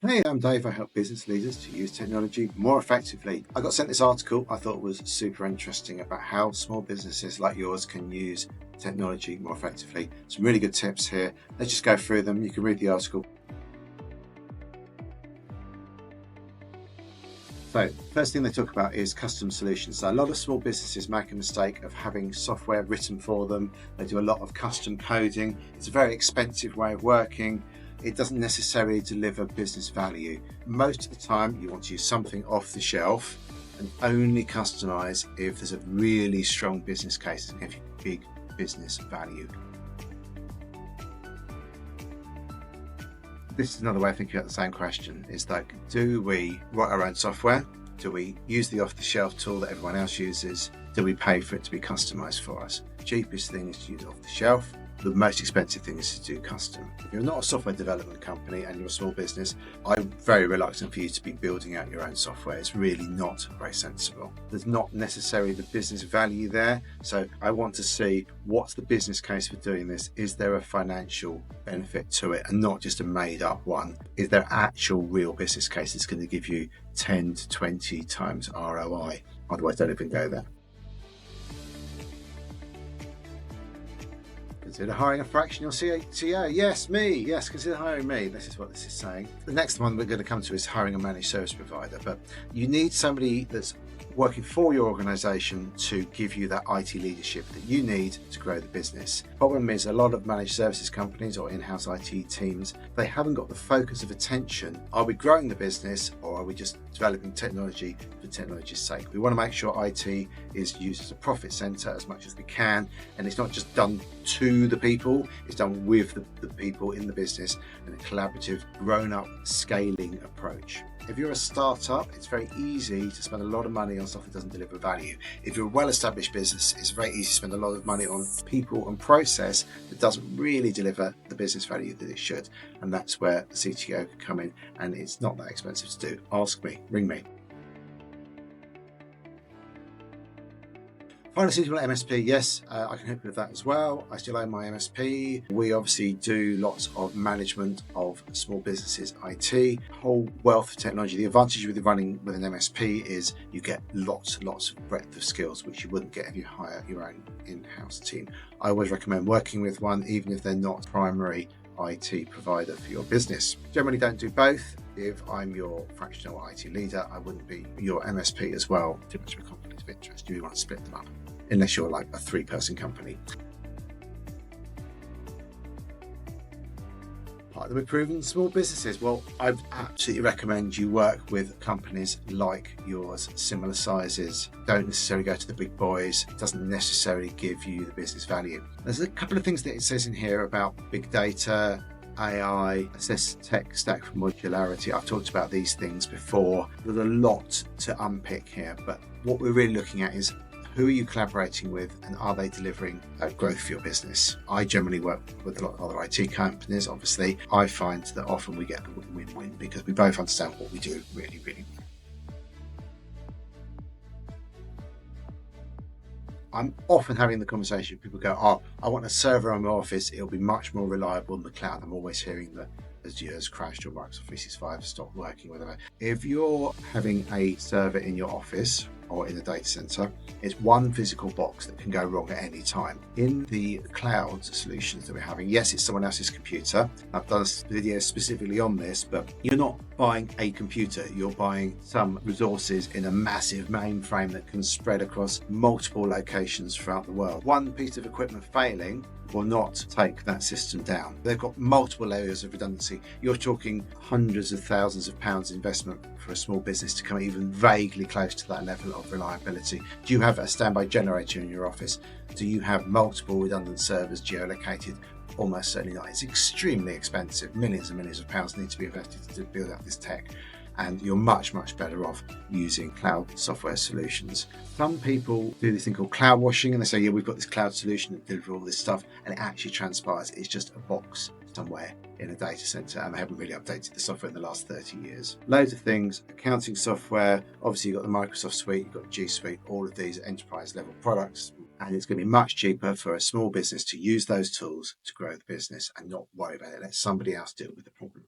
Hey, I'm Dave. I help business leaders to use technology more effectively. I got sent this article I thought was super interesting about how small businesses like yours can use technology more effectively. Some really good tips here. Let's just go through them. You can read the article. So, first thing they talk about is custom solutions. So, a lot of small businesses make a mistake of having software written for them. They do a lot of custom coding. It's a very expensive way of working. It doesn't necessarily deliver business value. Most of the time, you want to use something off the shelf and only customize if there's a really strong business case that gives you big business value. This is another way of thinking about the same question, is like, do we write our own software? Do we use the off-the-shelf tool that everyone else uses? Do we pay for it to be customized for us? The cheapest thing is to use off-the-shelf. The most expensive thing is to do custom. If you're not a software development company and you're a small business, I'm very reluctant for you to be building out your own software. It's really not very sensible. There's not necessarily the business value there. So I want to see, what's the business case for doing this? Is there a financial benefit to it and not just a made up one? Is there actual real business case that's going to give you 10 to 20 times ROI? Otherwise, don't even go there. Consider hiring a fractional CTO. Yes, me. Yes, consider hiring me. This is what this is saying. The next one we're going to come to is hiring a managed service provider. But you need somebody that's working for your organization to give you that IT leadership that you need to grow the business. Problem is, a lot of managed services companies or in-house IT teams, they haven't got the focus of attention. Are we growing the business, or are we just developing technology for technology's sake? We want to make sure IT is used as a profit center as much as we can, and it's not just done to the people, it's done with the people in the business, and a collaborative, grown-up, scaling approach. If you're a startup, it's very easy to spend a lot of money on stuff that doesn't deliver value. If you're a well-established business, it's very easy to spend a lot of money on people and process that doesn't really deliver the business value that it should. And that's where the CTO can come in, and it's not that expensive to do. Ask me, ring me. Find a suitable MSP. Yes, I can help you with that as well. I still own my MSP. We obviously do lots of management of small businesses IT, whole wealth of technology. The advantage with running with an MSP is you get lots of breadth of skills, which you wouldn't get if you hire your own in-house team. I always recommend working with one, even if they're not primary IT provider for your business. Generally don't do both. If I'm your fractional IT leader, I wouldn't be your MSP as well. Too much of a conflict of interest. You want to split them up, unless you're like a 3-person company. Part of the improving small businesses. Well, I absolutely recommend you work with companies like yours, similar sizes. Don't necessarily go to the big boys. It doesn't necessarily give you the business value. There's a couple of things that it says in here about big data, AI, assess tech stack for modularity. I've talked about these things before. There's a lot to unpick here, but what we're really looking at is, who are you collaborating with, and are they delivering growth for your business? I generally work with a lot of other IT companies. Obviously, I find that often we get the win-win because we both understand what we do really well. I'm often having the conversation, people go, oh, I want a server on my office, it'll be much more reliable in the cloud. I'm always hearing that Azure's crashed or Microsoft 365 stopped working, whatever. If you're having a server in your office or in a data center, it's one physical box that can go wrong at any time. In the cloud solutions that we're having, yes, it's someone else's computer. I've done a video specifically on this, but you're not buying a computer, you're buying some resources in a massive mainframe that can spread across multiple locations throughout the world. One piece of equipment failing will not take that system down. They've got multiple layers of redundancy. You're talking hundreds of thousands of pounds investment for a small business to come even vaguely close to that level of reliability. Do you have a standby generator in your office? Do you have multiple redundant servers geolocated? Almost certainly not. It's extremely expensive. Millions and millions of pounds need to be invested to build out this tech. And you're much better off using cloud software solutions. Some people do this thing called cloud washing, and they say, yeah, we've got this cloud solution that delivers all this stuff, and it actually transpires it's just a box somewhere in a data center, and they haven't really updated the software in the last 30 years. Loads of things, accounting software, obviously you've got the Microsoft suite, you've got the G Suite, all of these enterprise level products, and it's going to be much cheaper for a small business to use those tools to grow the business and not worry about it. Let somebody else deal with the problem.